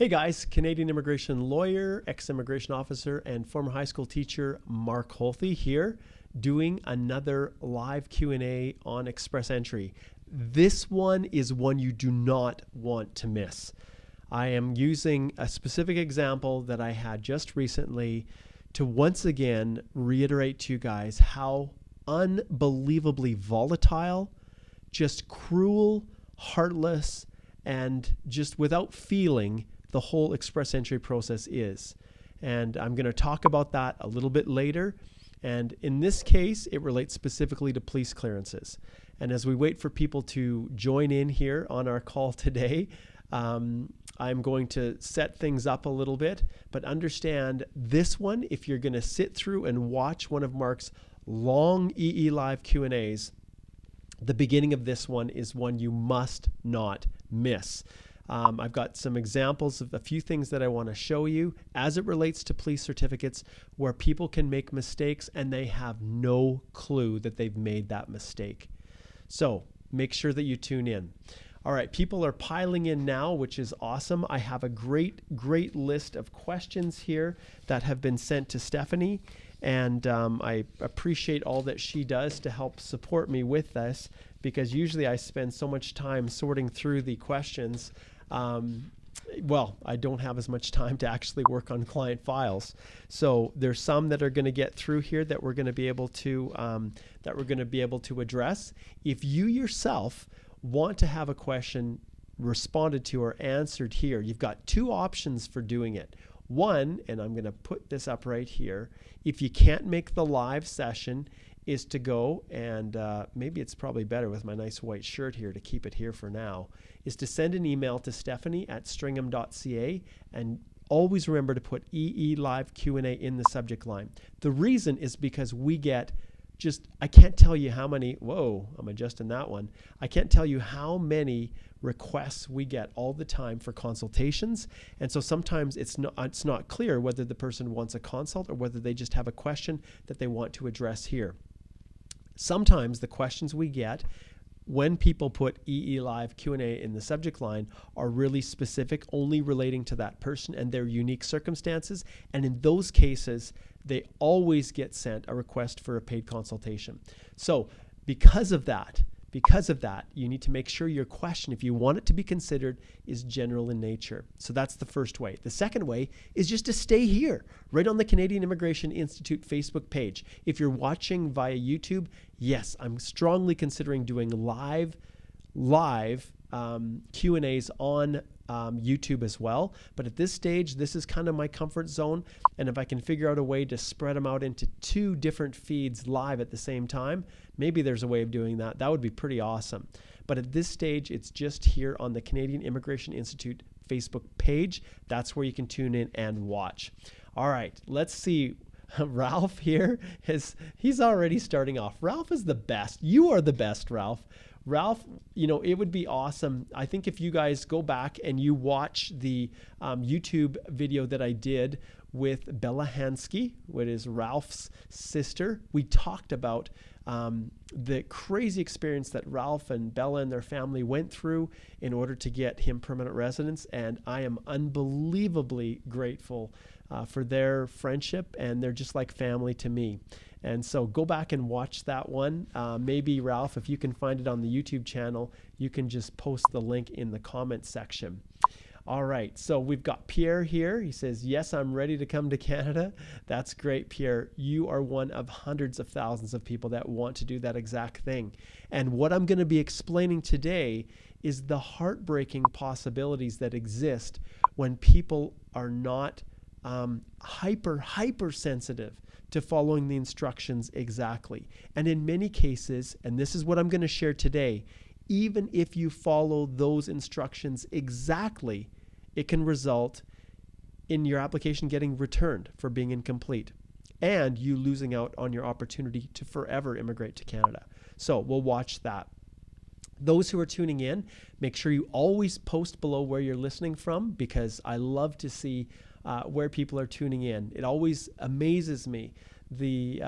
Hey guys, Canadian immigration lawyer, ex-immigration officer, and former high school teacher Mark Holthe here doing another live Q&A on Express Entry. This one is one you do not want to miss. I am using a specific example that I had just recently to once again reiterate to you guys how unbelievably volatile, just cruel, heartless, and just without feeling the whole Express Entry process is. And I'm going to talk about that a little bit later. And in this case, it relates specifically to police clearances. And as we wait for people to join in here on our call today, I'm going to set things up a little bit, but understand this one, if you're going to sit through and watch one of Mark's long EE Live Q&As, the beginning of this one is one you must not miss. I've got some examples of a few things that I want to show you as it relates to police certificates where people can make mistakes and they have no clue that they've made that mistake. So make sure that you tune in. All right, people are piling in now, which is awesome. I have a great list of questions here that have been sent to Stephanie, and I appreciate all that she does to help support me with this, because usually I spend so much time sorting through the questions. Well, I don't have as much time to actually work on client files. So there's some that are going to get through here that we're going to be able to address. If you yourself want to have a question responded to or answered here, you've got two options for doing it. One, and I'm going to put this up right here, if you can't make the live session, is to go and maybe it's probably better with my nice white shirt here to keep it here for now, is to send an email to stephanie@stringham.ca, and always remember to put EE Live Q&A in the subject line. The reason is because we get I can't tell you how many, whoa, I'm adjusting that one. I can't tell you how many requests we get all the time for consultations. And so sometimes it's not clear whether the person wants a consult or whether they just have a question that they want to address here. Sometimes the questions we get when people put EE Live Q&A in the subject line are really specific, only relating to that person and their unique circumstances. And in those cases, they always get sent a request for a paid consultation. So because of that, you need to make sure your question, if you want it to be considered, is general in nature. So that's the first way. The second way is just to stay here, right on the Canadian Immigration Institute Facebook page. If you're watching via YouTube, yes, I'm strongly considering doing live Q&As on YouTube as well. But at this stage, this is kind of my comfort zone. And if I can figure out a way to spread them out into two different feeds live at the same time, maybe there's a way of doing that. That would be pretty awesome. But at this stage, it's just here on the Canadian Immigration Institute Facebook page. That's where you can tune in and watch. All right, let's see. Ralph here, he's already starting off. Ralph is the best. You are the best, Ralph. Ralph, it would be awesome. I think if you guys go back and you watch the YouTube video that I did with Bella Hansky, which is Ralph's sister, we talked about the crazy experience that Ralph and Bella and their family went through in order to get him permanent residence. And I am unbelievably grateful for their friendship, and they're just like family to me. And so go back and watch that one. Maybe, Ralph, if you can find it on the YouTube channel, you can just post the link in the comment section. All right, so we've got Pierre here. He says, yes, I'm ready to come to Canada. That's great, Pierre. You are one of hundreds of thousands of people that want to do that exact thing. And what I'm going to be explaining today is the heartbreaking possibilities that exist when people are not hyper sensitive to following the instructions exactly. And in many cases, and this is what I'm going to share today, even if you follow those instructions exactly, it can result in your application getting returned for being incomplete and you losing out on your opportunity to forever immigrate to Canada. So we'll watch that. Those who are tuning in, make sure you always post below where you're listening from, because I love to see where people are tuning in. It always amazes me the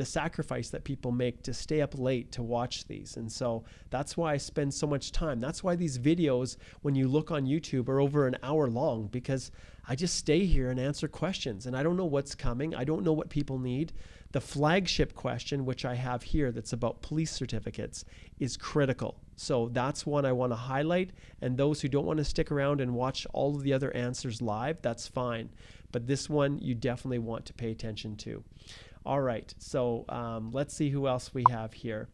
sacrifice that people make to stay up late to watch these. And so that's why I spend so much time. That's why these videos, when you look on YouTube, are over an hour long, because I just stay here and answer questions, and I don't know what's coming. I don't know what people need. The flagship question, which I have here, that's about police certificates, is critical. So that's one I want to highlight. And those who don't want to stick around and watch all of the other answers live, that's fine. But this one you definitely want to pay attention to. All right, so let's see who else we have here.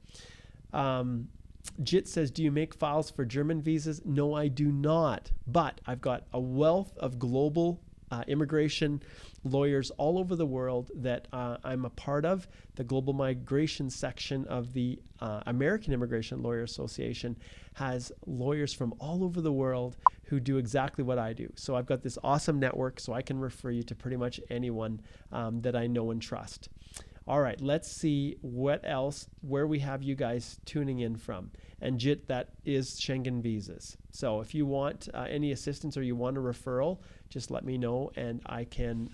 Jit says, do you make files for German visas? No, I do not. But I've got a wealth of global immigration lawyers all over the world that I'm a part of. The Global Migration section of the American Immigration Lawyer Association has lawyers from all over the world who do exactly what I do. So I've got this awesome network, so I can refer you to pretty much anyone that I know and trust. All right, let's see what else, where we have you guys tuning in from. And Jit, that is Schengen visas. So if you want any assistance or you want a referral, just let me know, and I can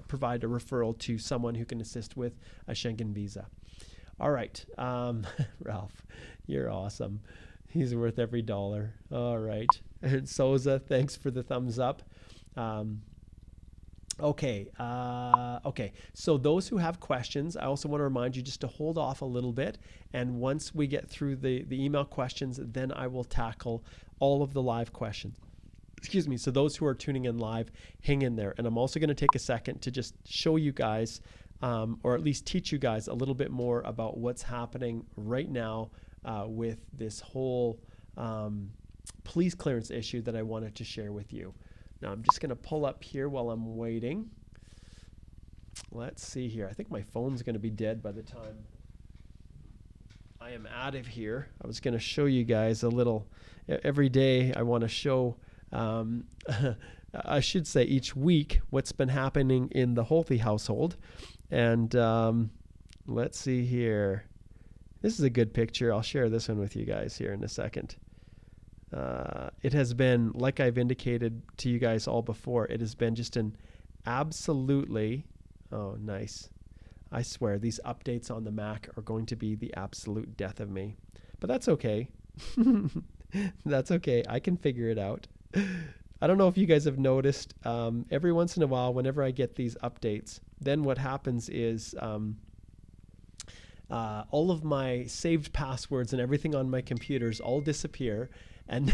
provide a referral to someone who can assist with a Schengen visa. All right, Ralph, you're awesome. He's worth every dollar. All right, and Souza, thanks for the thumbs up. Okay. So those who have questions, I also want to remind you just to hold off a little bit. And once we get through the email questions, then I will tackle all of the live questions. Excuse me. So those who are tuning in live, hang in there. And I'm also going to take a second to just show you guys, or at least teach you guys a little bit more about what's happening right now with this whole police clearance issue that I wanted to share with you. Now I'm just going to pull up here while I'm waiting. Let's see here. I think my phone's going to be dead by the time I am out of here. I was going to show you guys a little. Every day I want to show, I should say each week, what's been happening in the Holthe household. And let's see here. This is a good picture. I'll share this one with you guys here in a second. It has been, like I've indicated to you guys all before, it has been just an absolutely, oh, nice. I swear, these updates on the Mac are going to be the absolute death of me. But that's okay. That's okay. I can figure it out. I don't know if you guys have noticed, every once in a while, whenever I get these updates, then what happens is all of my saved passwords and everything on my computers all disappear. And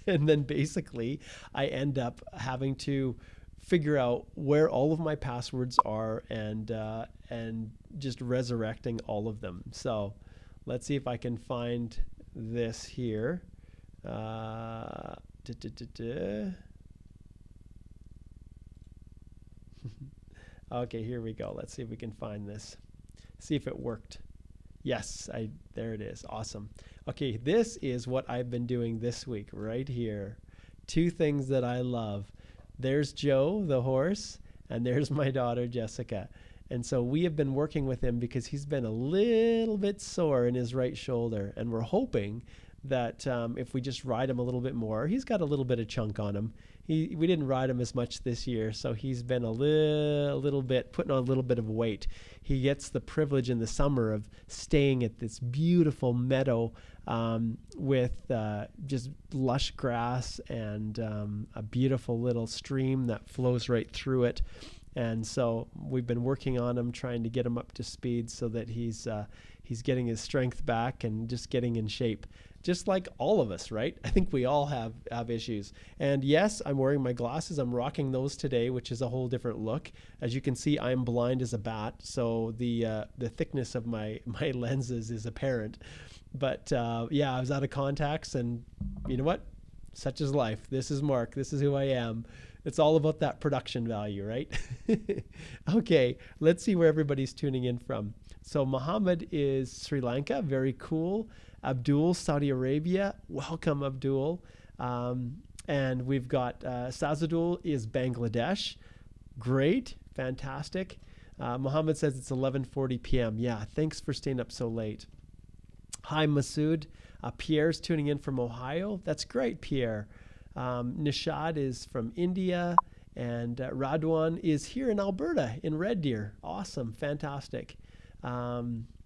then basically I end up having to figure out where all of my passwords are and just resurrecting all of them. So let's see if I can find this here. Okay, here we go. Let's see if we can find this. See if it worked. Yes, there it is. Awesome. Okay, this is what I've been doing this week right here. Two things that I love. There's Joe, the horse, and there's my daughter, Jessica. And so we have been working with him because he's been a little bit sore in his right shoulder. And we're hoping that if we just ride him a little bit more, he's got a little bit of chunk on him. We didn't ride him as much this year, so he's been a little bit, putting on a little bit of weight. He gets the privilege in the summer of staying at this beautiful meadow with just lush grass and a beautiful little stream that flows right through it. And so we've been working on him, trying to get him up to speed so that he's getting his strength back and just getting in shape. Just like all of us, right? I think we all have issues. And yes, I'm wearing my glasses. I'm rocking those today, which is a whole different look. As you can see, I'm blind as a bat, so the thickness of my lenses is apparent. But yeah, I was out of contacts, and you know what? Such is life. This is Mark. This is who I am. It's all about that production value, right? Okay, let's see where everybody's tuning in from. So Muhammad is Sri Lanka. Very cool. Abdul, Saudi Arabia. Welcome, Abdul. And we've got Sazadul is Bangladesh. Great. Fantastic. Muhammad says it's 11:40 p.m. Yeah, thanks for staying up so late. Hi, Masood. Pierre's tuning in from Ohio. That's great, Pierre. Nishad is from India. And Radwan is here in Alberta, in Red Deer. Awesome, fantastic.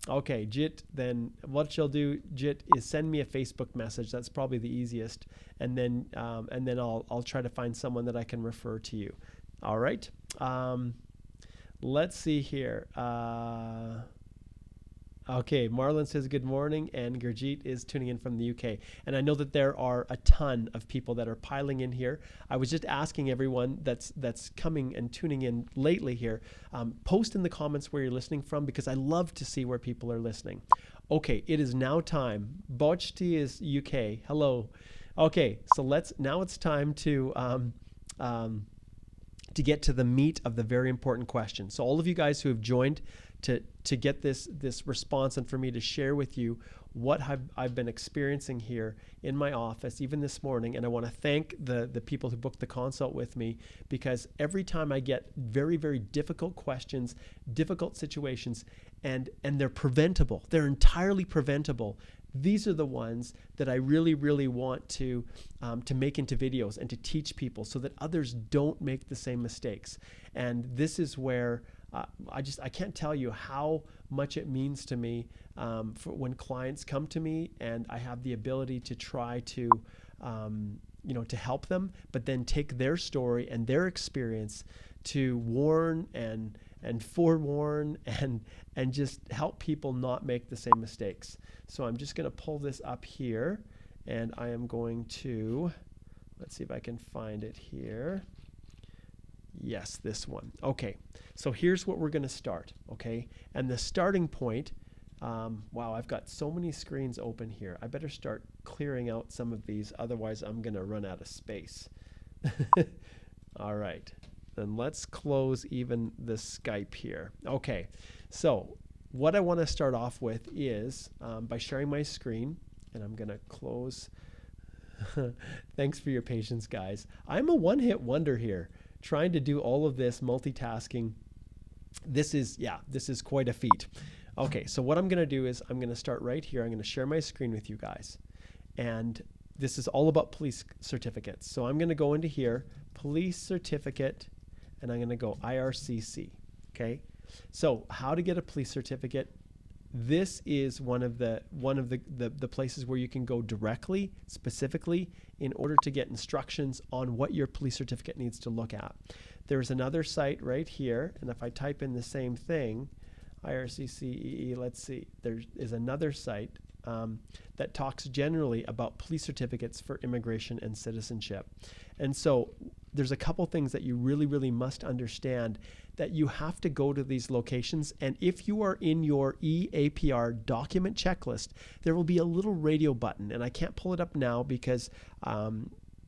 Okay, Jit, then what she'll do, Jit, is send me a Facebook message. That's probably the easiest. And then I'll try to find someone that I can refer to you. All right. Let's see here. Okay, Marlon says good morning, and Gurjeet is tuning in from the UK. And I know that there are a ton of people that are piling in here. I was just asking everyone that's coming and tuning in lately here, post in the comments where you're listening from, because I love to see where people are listening. Okay, it is now time. Bochti is UK. Hello. Okay, so now it's time to get to the meat of the very important question. So all of you guys who have joined to get this response and for me to share with you what I've been experiencing here in my office, even this morning. And I want to thank the people who booked the consult with me, because every time I get very, very difficult questions, difficult situations, and they're preventable, they're entirely preventable. These are the ones that I really, really want to make into videos and to teach people so that others don't make the same mistakes. And this is where I can't tell you how much it means to me for when clients come to me and I have the ability to try to to help them, but then take their story and their experience to warn and forewarn and just help people not make the same mistakes. So I'm just going to pull this up here, and I am going to, let's see if I can find it here. Yes, this one. Okay, so here's what we're going to start, okay? And the starting point, wow, I've got so many screens open here. I better start clearing out some of these, otherwise I'm going to run out of space. All right, then let's close even the Skype here. Okay, so what I want to start off with is by sharing my screen, and I'm going to close. Thanks for your patience, guys. I'm a one-hit wonder here, trying to do all of this multitasking. This is quite a feat. Okay, so what I'm going to do is I'm going to start right here. I'm going to share my screen with you guys. And this is all about police certificates. So I'm going to go into here, police certificate, and I'm going to go IRCC. Okay, so how to get a police certificate. This is one of the places where you can go directly, specifically, in order to get instructions on what your police certificate needs to look at. There's another site right here, and if I type in the same thing, IRCCEE, let's see, there is another site that talks generally about police certificates for immigration and citizenship. And so there's a couple things that you really, really must understand, that you have to go to these locations. And if you are in your EAPR document checklist, there will be a little radio button, and I can't pull it up now because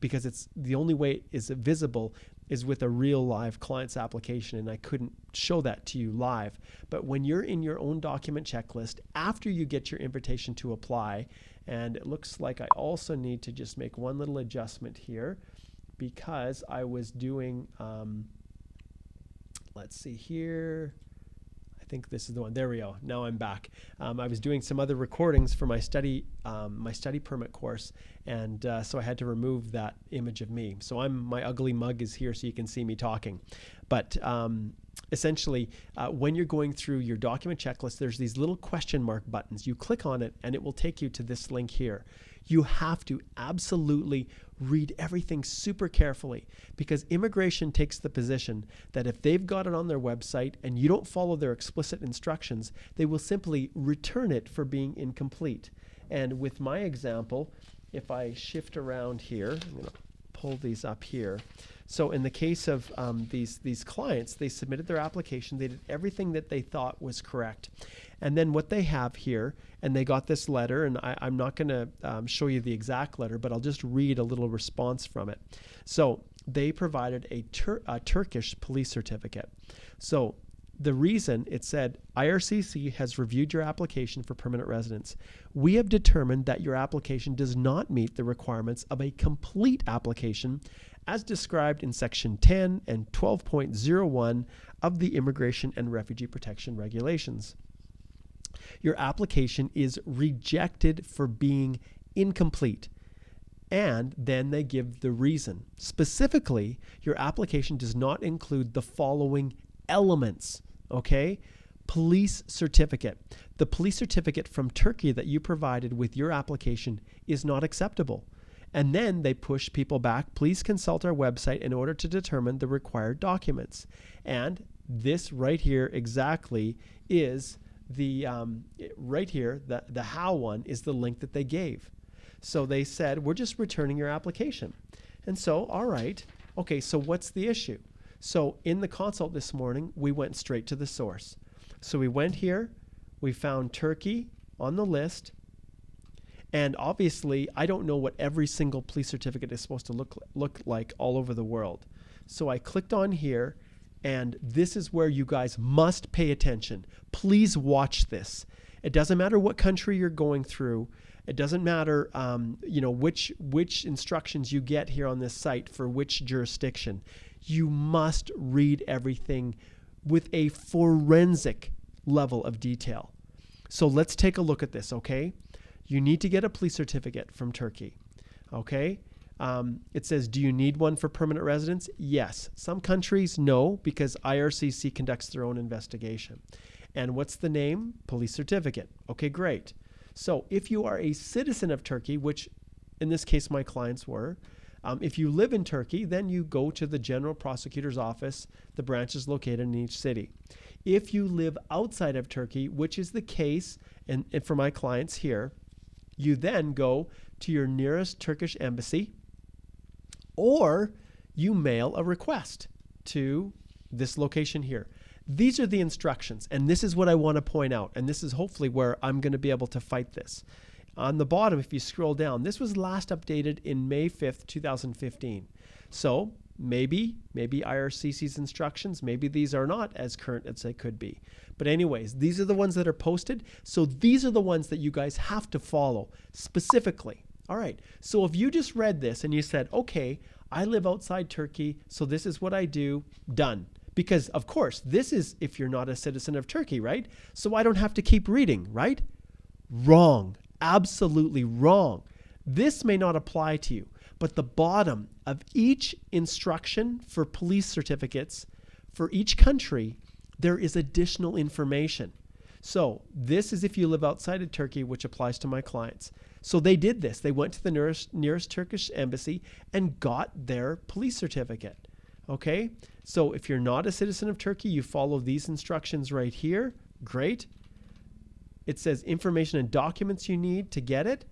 it's the only way it is visible is with a real live client's application, and I couldn't show that to you live. But when you're in your own document checklist, after you get your invitation to apply, and it looks like I also need to just make one little adjustment here, because I was doing, let's see here, I think this is the one. There we go. Now I'm back. I was doing some other recordings for my study permit course, and so I had to remove that image of me. So my ugly mug is here so you can see me talking. But essentially, when you're going through your document checklist, there's these little question mark buttons. You click on it, and it will take you to this link here. You have to absolutely read everything super carefully, because immigration takes the position that if they've got it on their website and you don't follow their explicit instructions, they will simply return it for being incomplete. And with my example, if I shift around here, I'm going to pull these up here. So in the case of these clients, they submitted their application. They did everything that they thought was correct. And then what they have here, and they got this letter, and I'm not going to show you the exact letter, but I'll just read a little response from it. So they provided a Turkish police certificate. So the reason, it said, IRCC has reviewed your application for permanent residence. We have determined that your application does not meet the requirements of a complete application as described in Section 10 and 12.01 of the Immigration and Refugee Protection Regulations. Your application is rejected for being incomplete. And then they give the reason. Specifically, your application does not include the following elements, okay? Police certificate. The police certificate from Turkey that you provided with your application is not acceptable. And then they push people back. Please consult our website in order to determine the required documents. And this right here exactly is the, right here, the how one is the link that they gave. So they said, we're just returning your application. And so, all right, okay, so what's the issue? So in the consult this morning, we went straight to the source. So we went here, we found Turkey on the list, and obviously I don't know what every single police certificate is supposed to look like all over the world. So I clicked on here, and this is where you guys must pay attention. Please watch this. It doesn't matter what country you're going through. It doesn't matter, which instructions you get here on this site for which jurisdiction. You must read everything with a forensic level of detail. So let's take a look at this, okay? You need to get a police certificate from Turkey, okay? It says, do you need one for permanent residence? Yes. Some countries, no, because IRCC conducts their own investigation. And what's the name? Police certificate. Okay, great. So if you are a citizen of Turkey, which in this case my clients were, if you live in Turkey, then you go to the General Prosecutor's Office. The branch is located in each city. If you live outside of Turkey, which is the case, and for my clients here, you then go to your nearest Turkish embassy, or you mail a request to this location here. These are the instructions, and this is what I want to point out, and this is hopefully where I'm going to be able to fight this. On the bottom, if you scroll down, this was last updated in May 5th, 2015. So maybe IRCC's instructions, maybe these are not as current as they could be. But anyways, these are the ones that are posted. So these are the ones that you guys have to follow specifically. All right, so if you just read this and you said, okay, I live outside Turkey, so this is what I do, done. Because, of course, this is if you're not a citizen of Turkey, right? So I don't have to keep reading, right? Wrong. Absolutely wrong. This may not apply to you, but the bottom of each instruction for police certificates for each country, there is additional information. So this is if you live outside of Turkey, which applies to my clients. So they did this. They went to the nearest Turkish embassy and got their police certificate. Okay, so if you're not a citizen of Turkey, you follow these instructions right here. Great. It says information and documents you need to get it,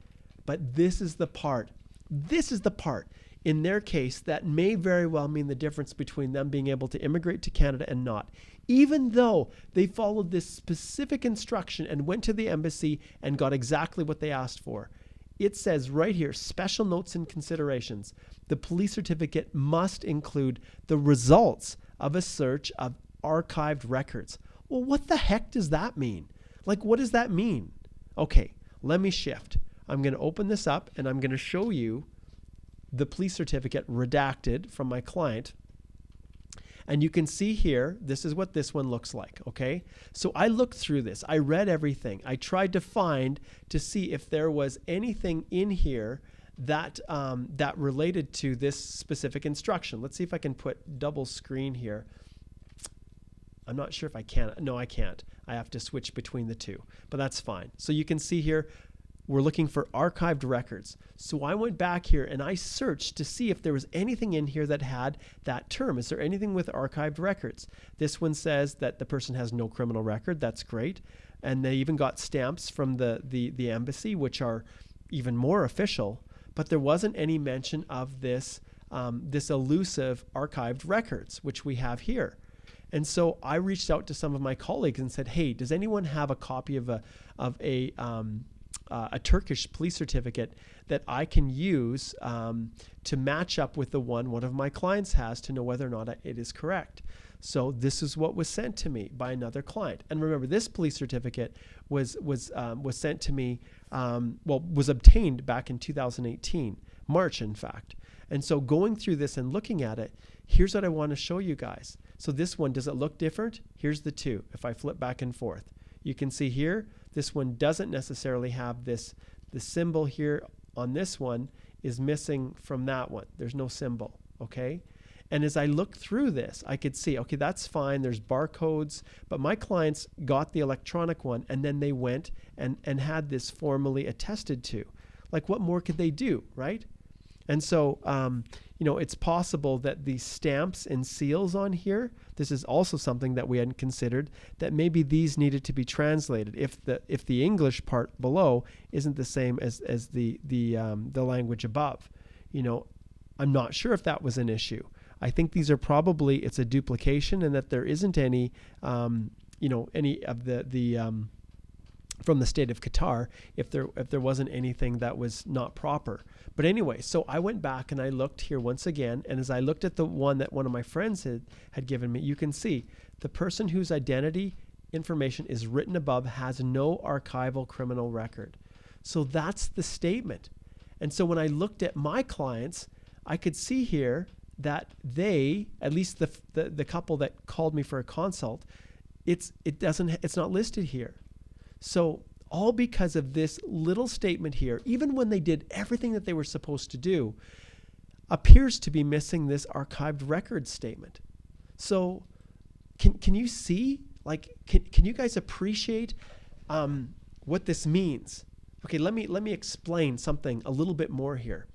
but this is the part. This is the part. In their case, that may very well mean the difference between them being able to immigrate to Canada and not. Even though they followed this specific instruction and went to the embassy and got exactly what they asked for. It says right here, special notes and considerations. The police certificate must include the results of a search of archived records. Well, what the heck does that mean? Like, what does that mean? Okay, let me shift. I'm going to open this up and I'm going to show you the police certificate redacted from my client. And you can see here, this is what this one looks like, okay? So I looked through this. I read everything. I tried to see if there was anything in here that that related to this specific instruction. Let's see if I can put double screen here. I'm not sure if I can. No, I can't. I have to switch between the two, but that's fine. So you can see here, we're looking for archived records. So I went back here and I searched to see if there was anything in here that had that term. Is there anything with archived records? This one says that the person has no criminal record. That's great. And they even got stamps from the embassy, which are even more official. But there wasn't any mention of this, this elusive archived records, which we have here. And so I reached out to some of my colleagues and said, hey, does anyone have a copy of a Turkish police certificate that I can use to match up with the one of my clients has to know whether or not it is correct. So this is what was sent to me by another client. And remember, this police certificate was sent to me, was obtained back in 2018, March in fact. And so going through this and looking at it, here's what I want to show you guys. So this one, does it look different? Here's the two. If I flip back and forth, you can see here, this one doesn't necessarily have the symbol here on this one. is missing from that one. There's no symbol, okay? And as I looked through this, I could see, okay, that's fine. There's barcodes, but my clients got the electronic one, and then they went and had this formally attested to. Like, what more could they do, right? And so, it's possible that the stamps and seals on here, this is also something that we hadn't considered, that maybe these needed to be translated if the English part below isn't the same as the language above. I'm not sure if that was an issue. I think these are probably, it's a duplication, and that there isn't any, any of the from the state of Qatar, if there wasn't anything that was not proper. But anyway, so I went back and I looked here once again, and as I looked at the one that one of my friends had given me, you can see the person whose identity information is written above has no archival criminal record. So that's the statement. And so when I looked at my clients, I could see here that they, at least the couple that called me for a consult, it's not listed here. So all because of this little statement here, even when they did everything that they were supposed to do, appears to be missing this archived record statement. So can you see, like, can you guys appreciate what this means? Okay, let me explain something a little bit more here.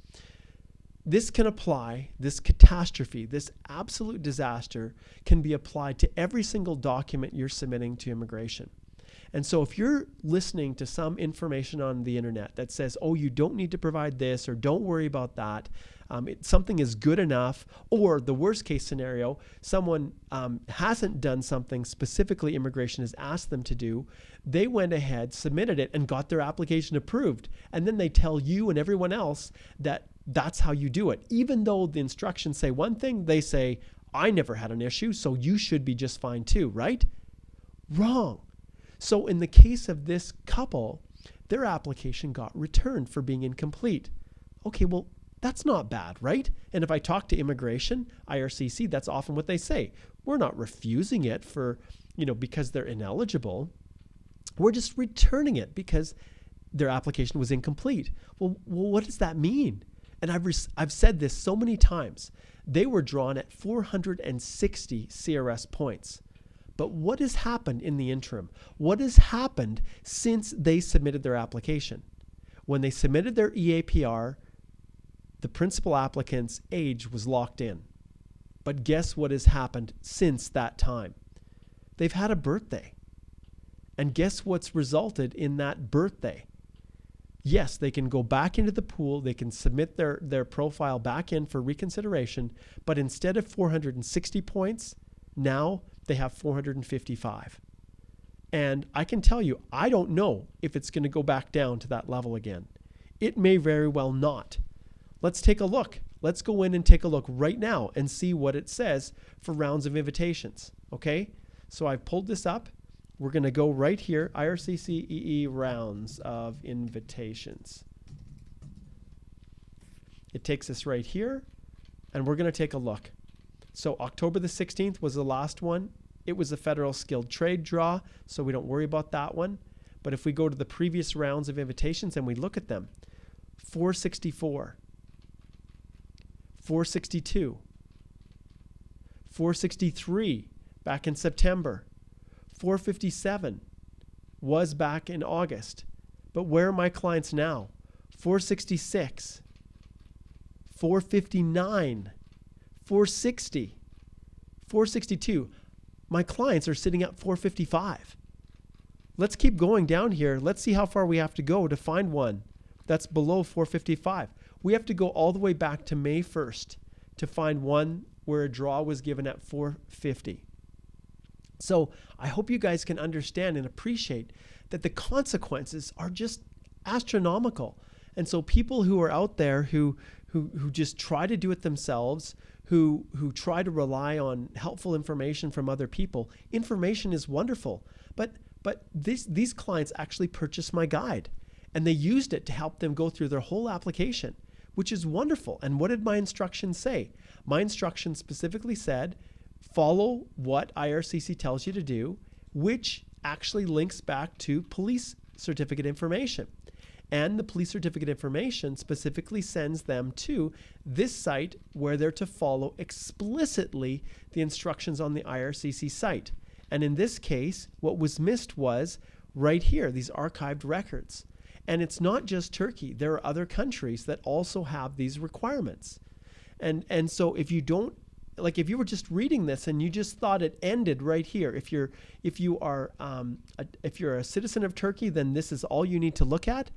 This can apply, this catastrophe, this absolute disaster can be applied to every single document you're submitting to immigration. And so if you're listening to some information on the internet that says, oh, you don't need to provide this, or don't worry about that, something is good enough, or the worst case scenario, someone hasn't done something specifically immigration has asked them to do, they went ahead, submitted it, and got their application approved. And then they tell you and everyone else that that's how you do it. Even though the instructions say one thing, they say, I never had an issue, so you should be just fine too, right? Wrong. So in the case of this couple, their application got returned for being incomplete. Okay, well, that's not bad, right? And if I talk to immigration, IRCC, that's often what they say. We're not refusing it because they're ineligible. We're just returning it because their application was incomplete. Well, what does that mean? And I've said this so many times. They were drawn at 460 CRS points. But what has happened in the interim? What has happened since they submitted their application? When they submitted their EAPR, the principal applicant's age was locked in. But guess what has happened since that time? They've had a birthday. And guess what's resulted in that birthday? Yes, they can go back into the pool, they can submit their profile back in for reconsideration, but instead of 460 points, now they have 455. And I can tell you, I don't know if it's going to go back down to that level again. It may very well not. Let's take a look. Let's go in and take a look right now and see what it says for rounds of invitations. Okay? So I've pulled this up. We're going to go right here, IRCC rounds of invitations. It takes us right here, and we're going to take a look. So October the 16th was the last one. It was a federal skilled trade draw, so we don't worry about that one. But if we go to the previous rounds of invitations and we look at them, 464, 462, 463 back in September, 457 was back in August. But where are my clients now? 466, 459, 460, 462. My clients are sitting at 455. Let's keep going down here. Let's see how far we have to go to find one that's below 455. We have to go all the way back to May 1st to find one where a draw was given at 450. So I hope you guys can understand and appreciate that the consequences are just astronomical. And so people who are out there who just try to do it themselves, who try to rely on helpful information from other people, information is wonderful. But these clients actually purchased my guide, and they used it to help them go through their whole application, which is wonderful. And what did my instructions say? My instructions specifically said, follow what IRCC tells you to do, which actually links back to police certificate information. And the police certificate information specifically sends them to this site where they're to follow explicitly the instructions on the IRCC site. And in this case, what was missed was right here, these archived records. And it's not just Turkey. There are other countries that also have these requirements. And so if you don't, like if you were just reading this and you just thought it ended right here, if you're a citizen of Turkey, then this is all you need to look at.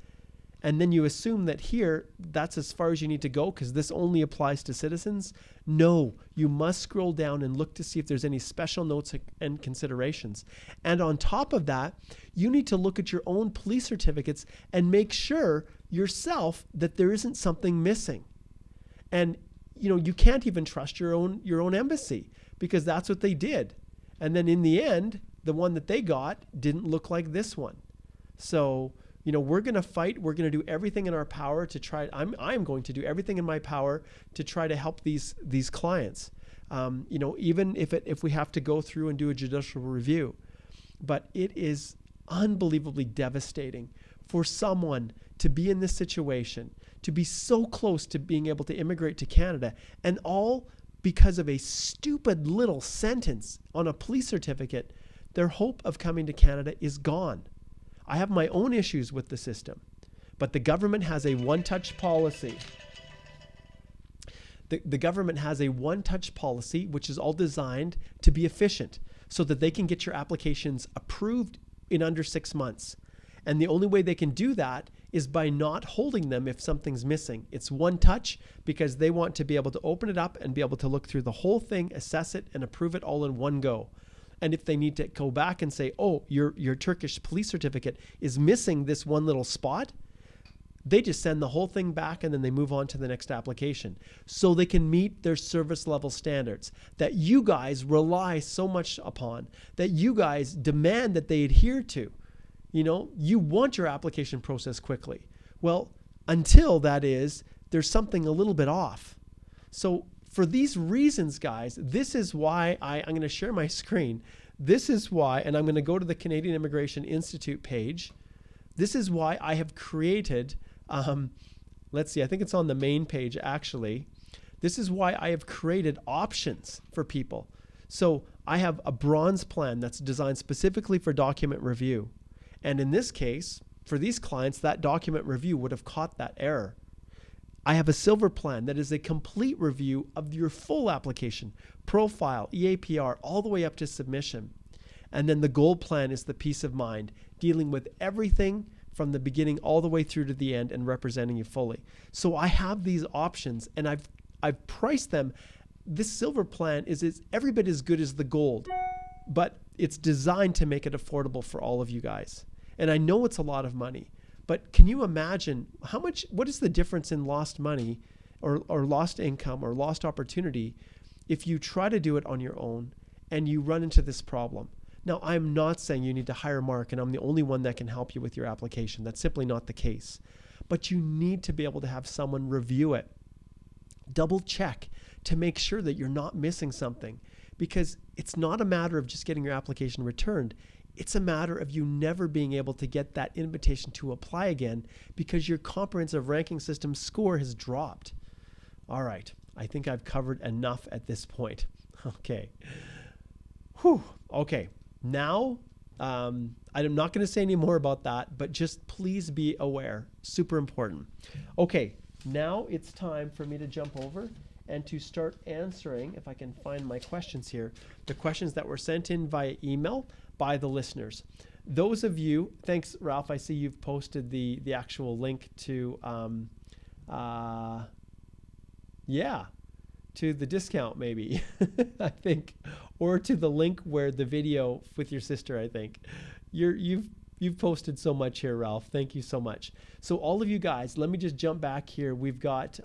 And then you assume that here, that's as far as you need to go because this only applies to citizens. No, you must scroll down and look to see if there's any special notes and considerations. And on top of that, you need to look at your own police certificates and make sure yourself that there isn't something missing. And you can't even trust your own embassy because that's what they did. And then in the end, the one that they got didn't look like this one. So, we're going to fight. We're going to do everything in our power to try. I'm going to do everything in my power to try to help these clients. Even if we have to go through and do a judicial review. But it is unbelievably devastating for someone to be in this situation, to be so close to being able to immigrate to Canada, and all because of a stupid little sentence on a police certificate. Their hope of coming to Canada is gone. I have my own issues with the system, but the government has a one-touch policy. The government has a one-touch policy, which is all designed to be efficient so that they can get your applications approved in under 6 months. And the only way they can do that is by not holding them if something's missing. It's one touch because they want to be able to open it up and be able to look through the whole thing, assess it, and approve it all in one go. And if they need to go back and say, oh, your Turkish police certificate is missing this one little spot, they just send the whole thing back and then they move on to the next application so they can meet their service level standards that you guys rely so much upon, that you guys demand that they adhere to. You want your application process quickly. Well, until that is, there's something a little bit off. So for these reasons, guys, this is why I'm going to share my screen. This is why, and I'm going to go to the Canadian Immigration Institute page. This is why I have created, let's see, I think it's on the main page actually. This is why I have created options for people. So I have a bronze plan that's designed specifically for document review. And in this case, for these clients, that document review would have caught that error. I have a silver plan that is a complete review of your full application, profile, EAPR, all the way up to submission. And then the gold plan is the peace of mind, dealing with everything from the beginning all the way through to the end and representing you fully. So I have these options and I've priced them. This silver plan is every bit as good as the gold, but it's designed to make it affordable for all of you guys. And I know it's a lot of money. But can you imagine what is the difference in lost money or lost income or lost opportunity if you try to do it on your own and you run into this problem? Now, I'm not saying you need to hire Mark and I'm the only one that can help you with your application. That's simply not the case. But you need to be able to have someone review it. Double check to make sure that you're not missing something, because it's not a matter of just getting your application returned. It's a matter of you never being able to get that invitation to apply again because your comprehensive ranking system score has dropped. All right. I think I've covered enough at this point. Okay. Whew. Okay. Now, I'm not going to say any more about that, but just please be aware. Super important. Okay. Now it's time for me to jump over and to start answering, if I can find my questions here, the questions that were sent in via email by the listeners. Those of you, thanks, Ralph. I see you've posted the actual link to, to the discount maybe, I think, or to the link where the video with your sister, I think. You've posted so much here, Ralph. Thank you so much. So all of you guys, let me just jump back here. We've got,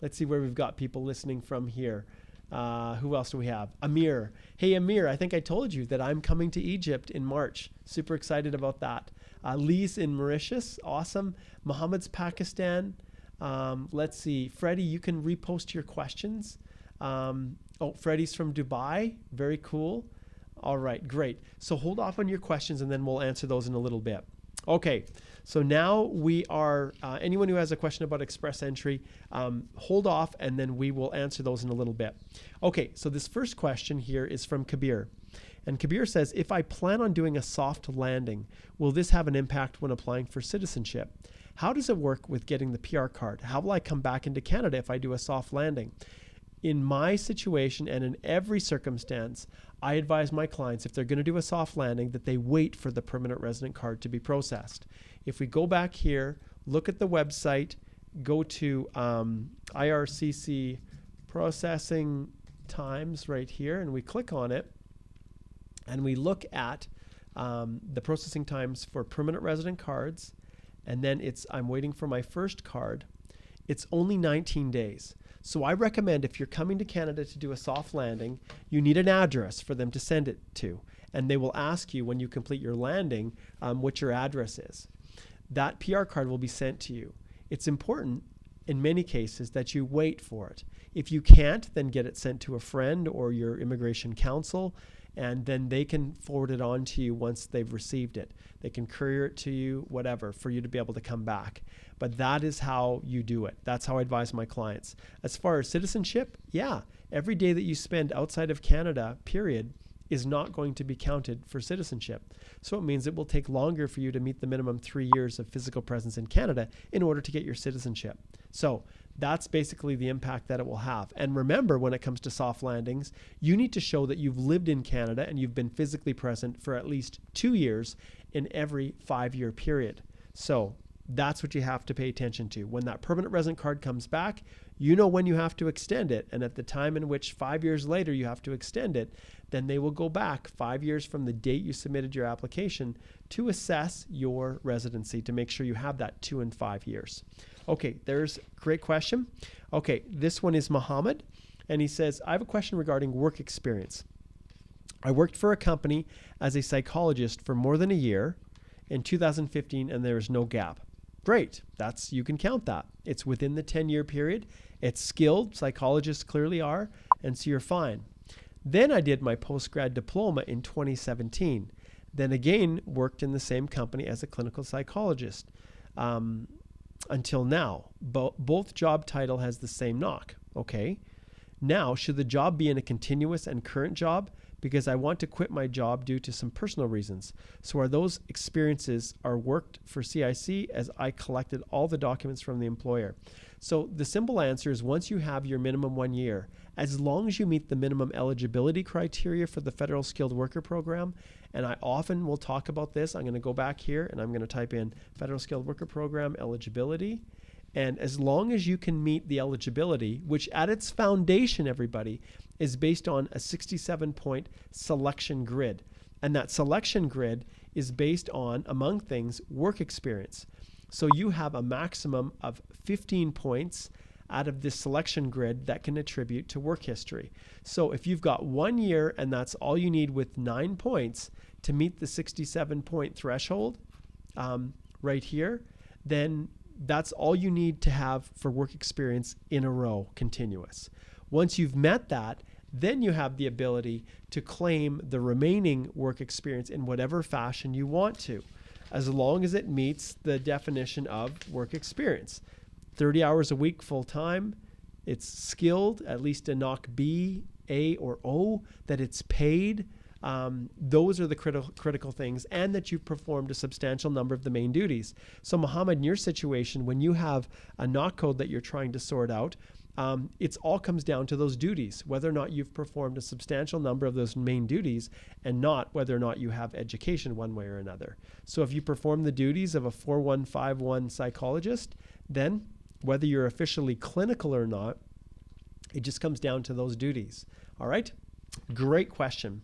let's see where we've got people listening from here. Who else do we have? Amir. Hey, Amir, I think I told you that I'm coming to Egypt in March. Super excited about that. Lee's in Mauritius. Awesome. Mohammed's Pakistan. Let's see. Freddie, you can repost your questions. Freddie's from Dubai. Very cool. All right, great. So hold off on your questions and then we'll answer those in a little bit. Okay, so now we are, anyone who has a question about Express Entry, hold off and then we will answer those in a little bit. Okay, so this first question here is from Kabir. And Kabir says, if I plan on doing a soft landing, will this have an impact when applying for citizenship? How does it work with getting the PR card? How will I come back into Canada if I do a soft landing? In my situation and in every circumstance, I advise my clients, if they're going to do a soft landing, that they wait for the permanent resident card to be processed. If we go back here, look at the website, go to IRCC processing times right here, and we click on it, and we look at the processing times for permanent resident cards, and then I'm waiting for my first card. It's only 19 days. So I recommend, if you're coming to Canada to do a soft landing, you need an address for them to send it to. And they will ask you when you complete your landing what your address is. That PR card will be sent to you. It's important in many cases that you wait for it. If you can't, then get it sent to a friend or your immigration counsel, and then they can forward it on to you once they've received it. They can courier it to you, whatever, for you to be able to come back. But that is how you do it. That's how I advise my clients. As far as citizenship, yeah, every day that you spend outside of Canada, period, is not going to be counted for citizenship. So it means it will take longer for you to meet the minimum 3 years of physical presence in Canada in order to get your citizenship. So that's basically the impact that it will have. And remember, when it comes to soft landings, you need to show that you've lived in Canada and you've been physically present for at least 2 years in every 5-year period. So that's what you have to pay attention to. When that permanent resident card comes back, you know when you have to extend it. And at the time in which 5 years later you have to extend it, then they will go back 5 years from the date you submitted your application to assess your residency to make sure you have that 2 and 5 years. Okay, there's a great question. Okay, this one is Muhammad, and he says, I have a question regarding work experience. I worked for a company as a psychologist for more than a year in 2015, and there is no gap. Great, you can count that. It's within the 10-year period. It's skilled, psychologists clearly are, and so you're fine. Then I did my postgrad diploma in 2017. Then again, worked in the same company as a clinical psychologist until now. Both job title has the same knock. Okay. Now, should the job be in a continuous and current job? Because I want to quit my job due to some personal reasons. So are those experiences are worked for CIC as I collected all the documents from the employer? So the simple answer is, once you have your minimum 1 year, as long as you meet the minimum eligibility criteria for the Federal Skilled Worker Program, and I often will talk about this, I'm going to go back here and I'm going to type in Federal Skilled Worker Program eligibility. And as long as you can meet the eligibility, which at its foundation, everybody, is based on a 67-point selection grid. And that selection grid is based on, among things, work experience. So you have a maximum of 15 points out of this selection grid that can attribute to work history. So if you've got 1 year and that's all you need with 9 points to meet the 67-point threshold right here, then that's all you need to have for work experience in a row, continuous. Once you've met that, then you have the ability to claim the remaining work experience in whatever fashion you want to, as long as it meets the definition of work experience. 30 hours a week full time, it's skilled, at least a knock B, A, or O, that it's paid. Those are the critical things, and that you've performed a substantial number of the main duties. So Muhammad, in your situation, when you have a knock code that you're trying to sort out, it all comes down to those duties, whether or not you've performed a substantial number of those main duties, and not whether or not you have education one way or another. So if you perform the duties of a 4151 psychologist, then whether you're officially clinical or not, it just comes down to those duties. All right? Great question.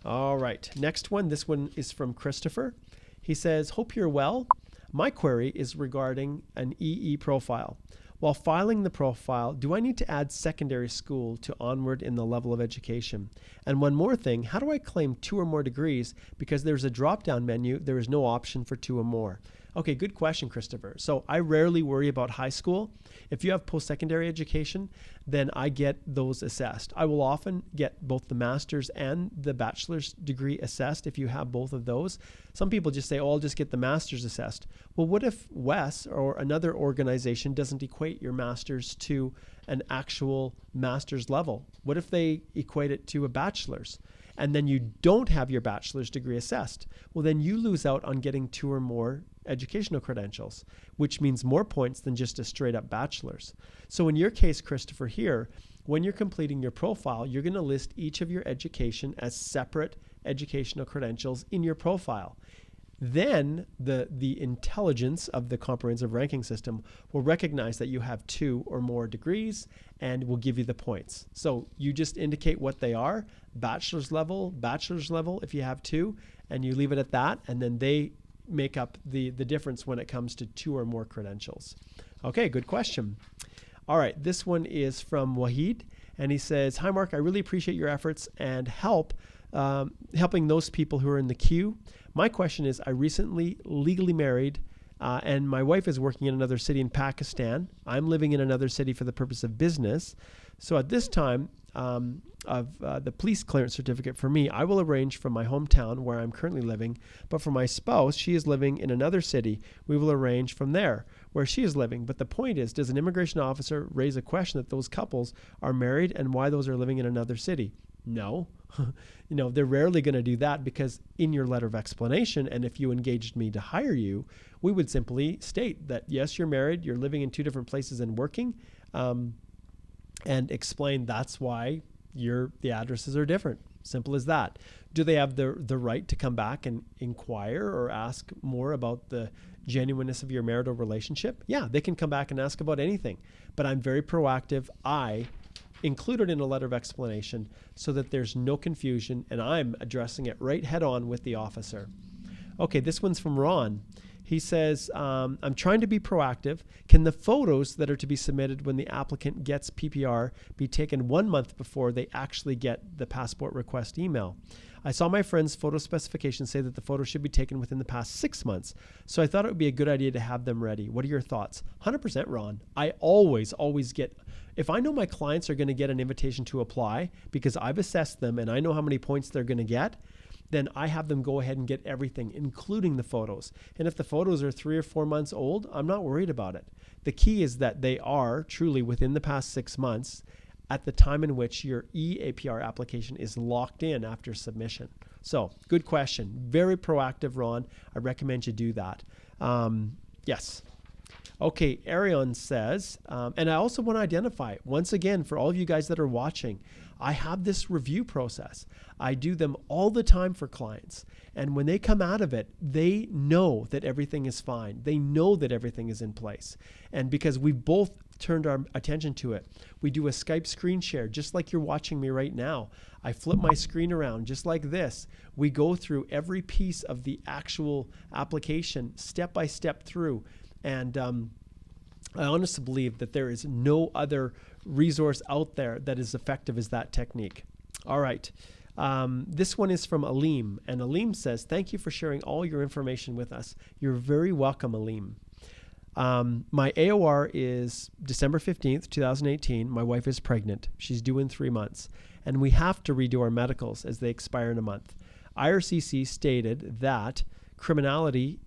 All right, next one. This one is from Christopher. He says, hope you're well. My query is regarding an EE profile. While filing the profile, do I need to add secondary school to onward in the level of education? And one more thing, how do I claim 2 or more degrees? Because there's a drop-down menu, there is no option for 2 or more. Okay, good question, Christopher. So I rarely worry about high school. If you have post-secondary education, then I get those assessed. I will often get both the master's and the bachelor's degree assessed if you have both of those. Some people just say, oh, I'll just get the master's assessed. Well, what if WES or another organization doesn't equate your master's to an actual master's level? What if they equate it to a bachelor's? And then you don't have your bachelor's degree assessed? Well, then you lose out on getting 2 or more educational credentials, which means more points than just a straight up bachelor's. So in your case, Christopher, here, when you're completing your profile, you're going to list each of your education as separate educational credentials in your profile. Then the intelligence of the comprehensive ranking system will recognize that you have 2 or more degrees and will give you the points. So you just indicate what they are, bachelor's level if you have 2, and you leave it at that, and then they make up the difference when it comes to 2 or more credentials. Okay, good question. All right, this one is from Wahid, and he says, hi, Mark, I really appreciate your efforts and helping those people who are in the queue. My question is, I recently legally married, and my wife is working in another city in Pakistan. I'm living in another city for the purpose of business. So at this time of the police clearance certificate for me, I will arrange from my hometown where I'm currently living. But for my spouse, she is living in another city. We will arrange from there where she is living. But the point is, does an immigration officer raise a question that those couples are married and why those are living in another city? No. They're rarely going to do that, because in your letter of explanation, and if you engaged me to hire you, we would simply state that, yes, you're married, you're living in 2 different places and working, and explain that's why the addresses are different. Simple as that. Do they have the right to come back and inquire or ask more about the genuineness of your marital relationship? Yeah, they can come back and ask about anything. But I'm very proactive. I included in a letter of explanation so that there's no confusion, and I'm addressing it right head on with the officer. Okay, this one's from Ron. He says, I'm trying to be proactive. Can the photos that are to be submitted when the applicant gets PPR be taken 1 month before they actually get the passport request email? I saw my friend's photo specifications say that the photos should be taken within the past 6 months, so I thought it would be a good idea to have them ready. What are your thoughts? 100%, Ron. I always get, if I know my clients are going to get an invitation to apply because I've assessed them and I know how many points they're going to get, then I have them go ahead and get everything, including the photos. And if the photos are 3 or 4 months old, I'm not worried about it. The key is that they are truly within the past 6 months at the time in which your EAPR application is locked in after submission. So, good question. Very proactive, Ron. I recommend you do that. Yes. Okay, Arion says, and I also want to identify, once again, for all of you guys that are watching, I have this review process. I do them all the time for clients. And when they come out of it, they know that everything is fine. They know that everything is in place. And because we both turned our attention to it, we do a Skype screen share, just like you're watching me right now. I flip my screen around just like this. We go through every piece of the actual application, step by step through. And I honestly believe that there is no other resource out there that is effective as that technique. All right. This one is from Aleem, and Aleem says, thank you for sharing all your information with us. You're very welcome, Aleem. My AOR is December 15th, 2018. My wife is pregnant. She's due in 3 months, and we have to redo our medicals as they expire in a month. IRCC stated that criminality,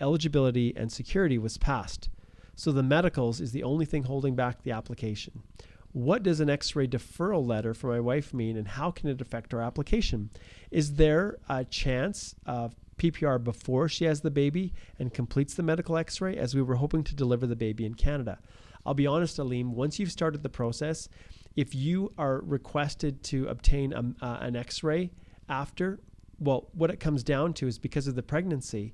eligibility, and security was passed. So the medicals is the only thing holding back the application. What does an X-ray deferral letter for my wife mean, and how can it affect our application? Is there a chance of PPR before she has the baby and completes the medical X-ray, as we were hoping to deliver the baby in Canada? I'll be honest, Aleem, once you've started the process, if you are requested to obtain an X-ray after, well, what it comes down to is because of the pregnancy,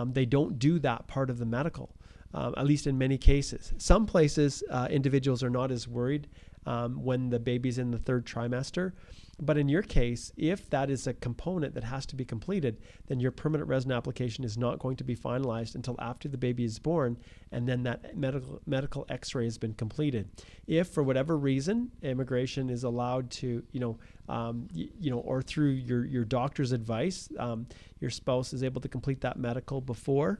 they don't do that part of the medical. At least in many cases. Some places, individuals are not as worried when the baby's in the 3rd trimester. But in your case, if that is a component that has to be completed, then your permanent resident application is not going to be finalized until after the baby is born, and then that medical X-ray has been completed. If for whatever reason immigration is allowed to, or through your doctor's advice, your spouse is able to complete that medical before,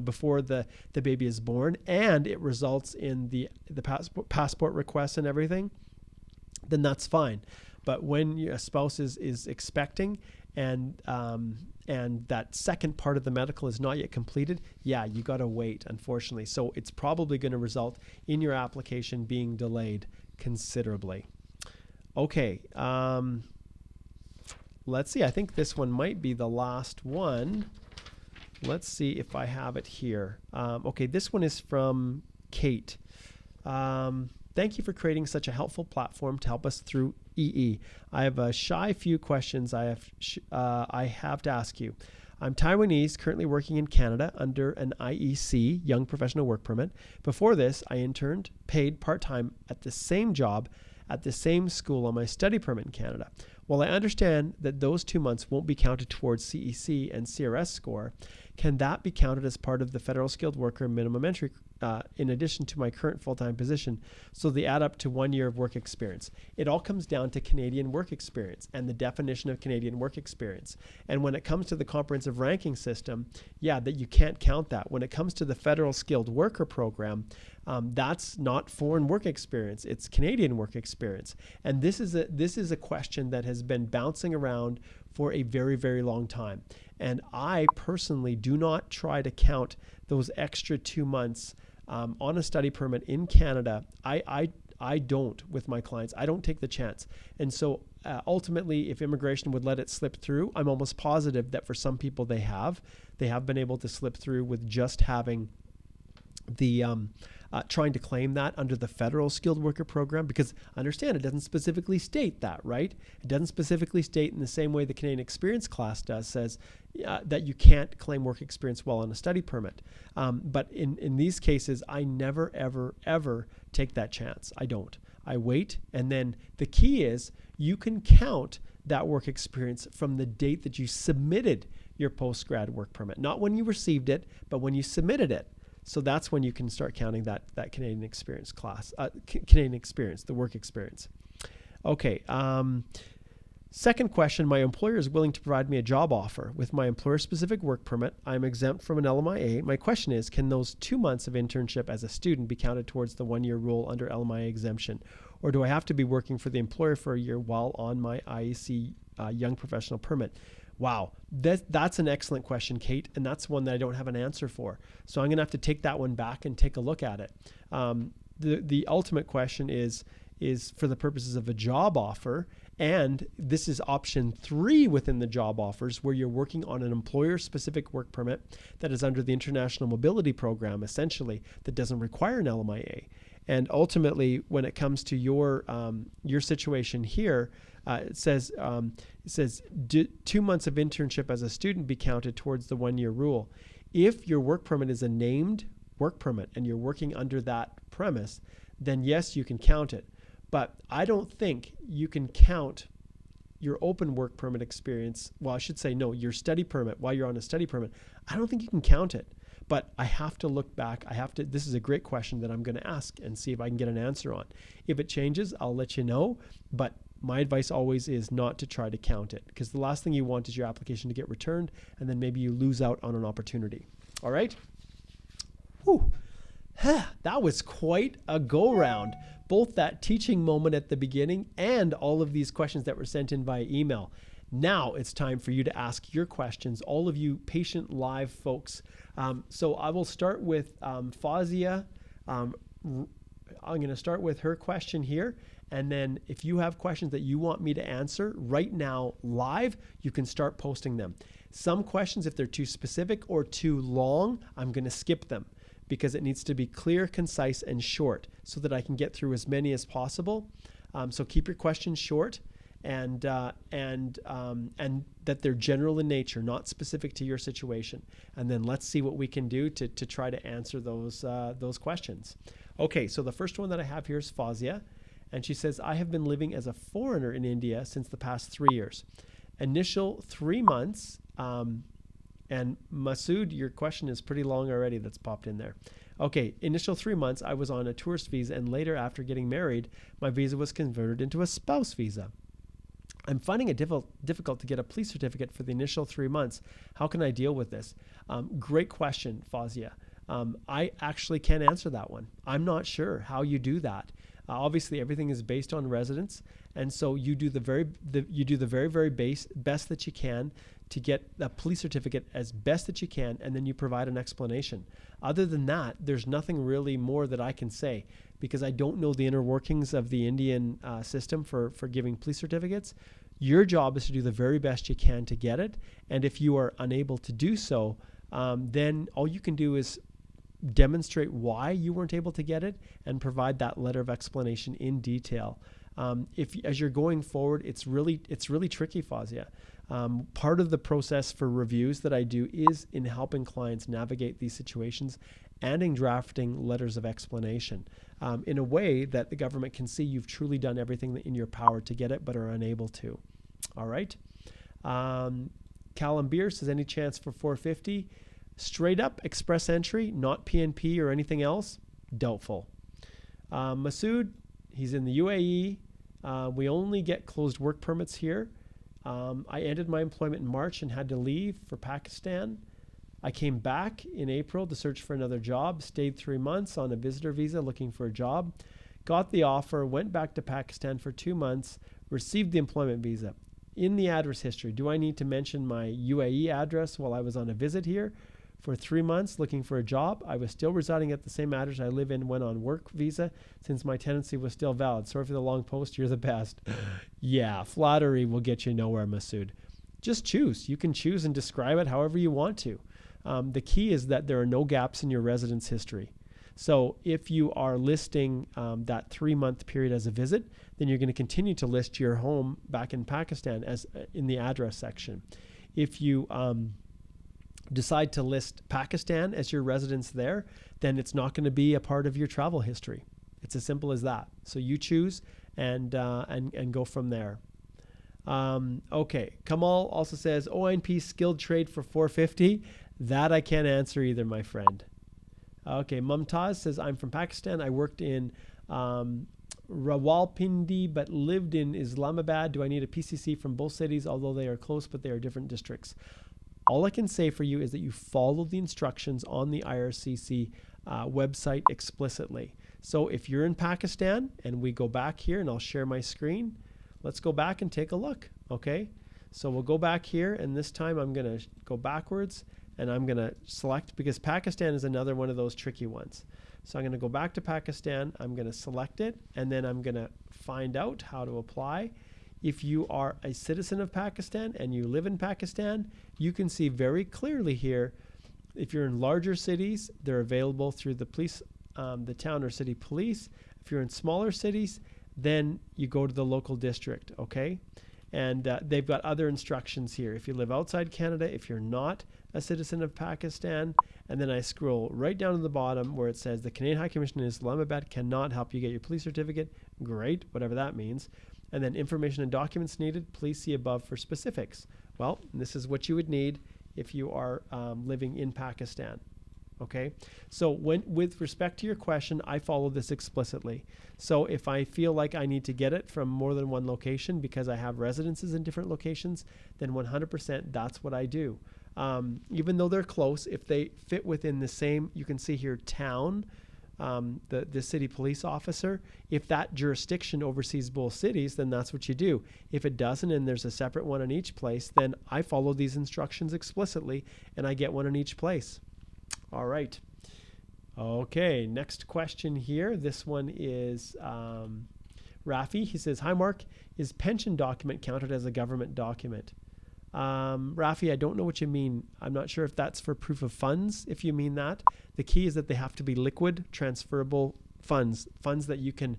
before the baby is born, and it results in the passport request and everything, then that's fine. But when your spouse is expecting and that second part of the medical is not yet completed, yeah, you got to wait, unfortunately. So it's probably going to result in your application being delayed considerably. Okay, let's see. I think this one might be the last one. Let's see if I have it here. Okay, this one is from Kate. Thank you for creating such a helpful platform to help us through EE. I have a shy few questions I have to ask you. I'm Taiwanese, currently working in Canada under an IEC, Young Professional Work Permit. Before this, I interned, paid part-time at the same job at the same school on my study permit in Canada. While I understand that those 2 months won't be counted towards CEC and CRS score, can that be counted as part of the Federal Skilled Worker minimum entry in addition to my current full-time position, so they add up to 1 year of work experience? It all comes down to Canadian work experience and the definition of Canadian work experience. And when it comes to the comprehensive ranking system, yeah, that you can't count that. When it comes to the Federal Skilled Worker Program, that's not foreign work experience, it's Canadian work experience. And this is a question that has been bouncing around for a very, very long time. And I personally do not try to count those extra 2 months on a study permit in Canada. I don't with my clients. I don't take the chance. And so ultimately, if immigration would let it slip through, I'm almost positive that for some people they have been able to slip through with just having the trying to claim that under the Federal Skilled Worker Program, because understand, it doesn't specifically state that, right? It doesn't specifically state in the same way the Canadian Experience class does, says that you can't claim work experience while on a study permit. But in these cases, I never, ever, ever take that chance. I don't. I wait, and then the key is you can count that work experience from the date that you submitted your post-grad work permit, not when you received it, but when you submitted it. So that's when you can start counting that Canadian experience class, Canadian experience, the work experience. Okay. Second question, my employer is willing to provide me a job offer. With my employer-specific work permit, I'm exempt from an LMIA. My question is, can those 2 months of internship as a student be counted towards the 1 year rule under LMIA exemption? Or do I have to be working for the employer for a year while on my IEC Young Professional Permit? Wow, that's an excellent question, Kate, and that's one that I don't have an answer for. So I'm going to have to take that one back and take a look at it. The ultimate question is for the purposes of a job offer, and this is option 3 within the job offers, where you're working on an employer-specific work permit that is under the International Mobility Program, essentially, that doesn't require an LMIA. And ultimately, when it comes to your situation here, it says 2 months of internship as a student be counted towards the 1 year rule. If your work permit is a named work permit and you're working under that premise, then yes, you can count it. But I don't think you can count your open work permit experience. Well, I should say no, your study permit while you're on a study permit. I don't think you can count it. But I have to look back. This is a great question that I'm going to ask and see if I can get an answer on. If it changes, I'll let you know. But my advice always is not to try to count it, because the last thing you want is your application to get returned and then maybe you lose out on an opportunity. All right? Whew. That was quite a go-round. Both that teaching moment at the beginning and all of these questions that were sent in via email. Now it's time for you to ask your questions, all of you patient live folks. So I will start with Fazia. I'm going to start with her question here. And then if you have questions that you want me to answer right now live, you can start posting them. Some questions, if they're too specific or too long, I'm going to skip them because it needs to be clear, concise, and short so that I can get through as many as possible. So keep your questions short. And that they're general in nature, not specific to your situation. And then let's see what we can do to try to answer those questions. Okay, so the first one that I have here is Fazia, and she says, I have been living as a foreigner in India since the past 3 years. Initial 3 months, and Masood, your question is pretty long already that's popped in there. Okay, initial 3 months, I was on a tourist visa, and later after getting married, my visa was converted into a spouse visa. I'm finding it difficult to get a police certificate for the initial 3 months. How can I deal with this? Great question, Fazia. I actually can't answer that one. I'm not sure how you do that. Obviously, everything is based on residence, and so you do the very best that you can to get a police certificate as best that you can, and then you provide an explanation. Other than that, there's nothing really more that I can say, because I don't know the inner workings of the Indian system for giving police certificates. Your job is to do the very best you can to get it, and if you are unable to do so, then all you can do is demonstrate why you weren't able to get it and provide that letter of explanation in detail. If as you're going forward, it's really tricky, Fazia. Part of the process for reviews that I do is in helping clients navigate these situations and in drafting letters of explanation in a way that the government can see you've truly done everything in your power to get it but are unable to. All right. Callum Beer says, any chance for 450? Straight up express entry, not PNP or anything else? Doubtful. Masood, he's in the UAE. We only get closed work permits here. I ended my employment in March and had to leave for Pakistan. I came back in April to search for another job, stayed 3 months on a visitor visa looking for a job, got the offer, went back to Pakistan for 2 months, received the employment visa. In the address history, do I need to mention my UAE address while I was on a visit here? For 3 months looking for a job, I was still residing at the same address I live in when on work visa, since my tenancy was still valid. Sorry for the long post, you're the best. Yeah, flattery will get you nowhere, Masood. Just choose. You can choose and describe it however you want to. The key is that there are no gaps in your residence history. So if you are listing that 3-month period as a visit, then you're going to continue to list your home back in Pakistan as in the address section. If you decide to list Pakistan as your residence there, then it's not going to be a part of your travel history. It's as simple as that. So you choose and go from there. Okay. Kamal also says ONP skilled trade for 450. That I can't answer either, my friend. Okay. Mumtaz says, I'm from Pakistan. I worked in Rawalpindi but lived in Islamabad. Do I need a PCC from both cities, although they are close but they are different districts? All I can say for you is that you follow the instructions on the IRCC website explicitly. So if you're in Pakistan, and we go back here, and I'll share my screen, let's go back and take a look, okay? So we'll go back here, and this time I'm going to go backwards, and I'm going to select, because Pakistan is another one of those tricky ones. So I'm going to go back to Pakistan, I'm going to select it, and then I'm going to find out how to apply. If you are a citizen of Pakistan and you live in Pakistan, you can see very clearly here, if you're in larger cities, they're available through the police, the town or city police. If you're in smaller cities, then you go to the local district, okay? And they've got other instructions here. If you live outside Canada, if you're not a citizen of Pakistan, and then I scroll right down to the bottom where it says the Canadian High Commission in Islamabad cannot help you get your police certificate. Great, whatever that means. And then information and documents needed, please see above for specifics. Well, this is what you would need if you are living in Pakistan. Okay, so with respect to your question, I follow this explicitly. So if I feel like I need to get it from more than one location because I have residences in different locations, then 100% that's what I do. Even though they're close, if they fit within the same, you can see here, town, the city police officer, if that jurisdiction oversees both cities, then that's what you do. If it doesn't and there's a separate one in each place, then I follow these instructions explicitly and I get one in each place. All right. Okay, next question here. This one is Rafi. He says, hi, Mark. Is pension document counted as a government document? Rafi, I don't know what you mean. I'm not sure if that's for proof of funds, if you mean that. The key is that they have to be liquid, transferable funds that you can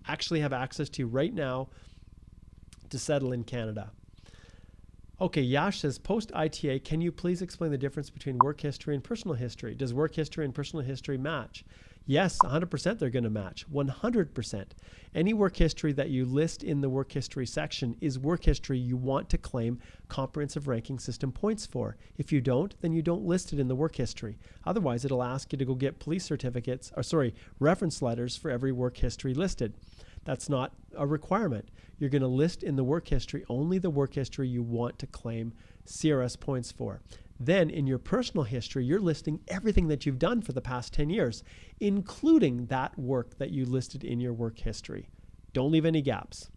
actually have access to right now to settle in Canada. Okay, Yash says, post-ITA, can you please explain the difference between work history and personal history? Does work history and personal history match? Yes, 100% they're going to match, 100%. Any work history that you list in the work history section is work history you want to claim comprehensive ranking system points for. If you don't, then you don't list it in the work history. Otherwise, it'll ask you to go get police certificates, reference letters for every work history listed. That's not a requirement. You're going to list in the work history only the work history you want to claim CRS points for. Then in your personal history, you're listing everything that you've done for the past 10 years, including that work that you listed in your work history. Don't leave any gaps.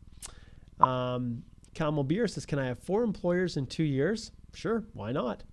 Camel Beer says, can I have 4 employers in 2 years? Sure, why not?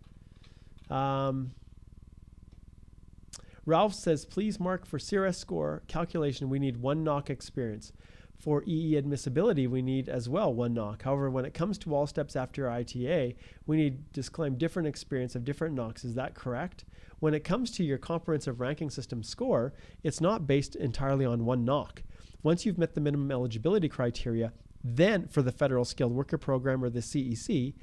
Ralph says, please mark for CRS score calculation, we need 1 NOC experience. For EE admissibility, we need as well 1 NOC. However, when it comes to all steps after ITA, we need to disclaim different experience of different NOCs. Is that correct? When it comes to your comprehensive ranking system score, it's not based entirely on 1 NOC. Once you've met the minimum eligibility criteria, then for the Federal Skilled Worker Program or the CEC,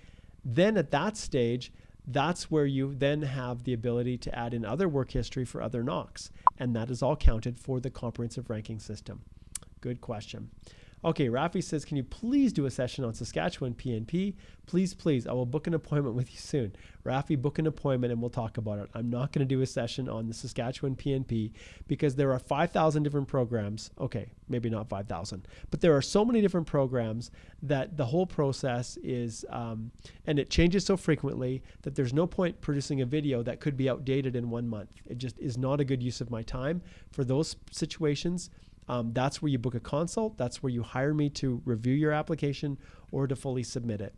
then at that stage, that's where you then have the ability to add in other work history for other NOCs. And that is all counted for the comprehensive ranking system. Good question. Okay, Rafi says, can you please do a session on Saskatchewan PNP? Please, please. I will book an appointment with you soon. Rafi, book an appointment and we'll talk about it. I'm not going to do a session on the Saskatchewan PNP because there are 5,000 different programs. Okay, maybe not 5,000, but there are so many different programs that the whole process is, and it changes so frequently that there's no point producing a video that could be outdated in 1 month. It just is not a good use of my time for those situations. That's where you book a consult. That's where you hire me to review your application or to fully submit it.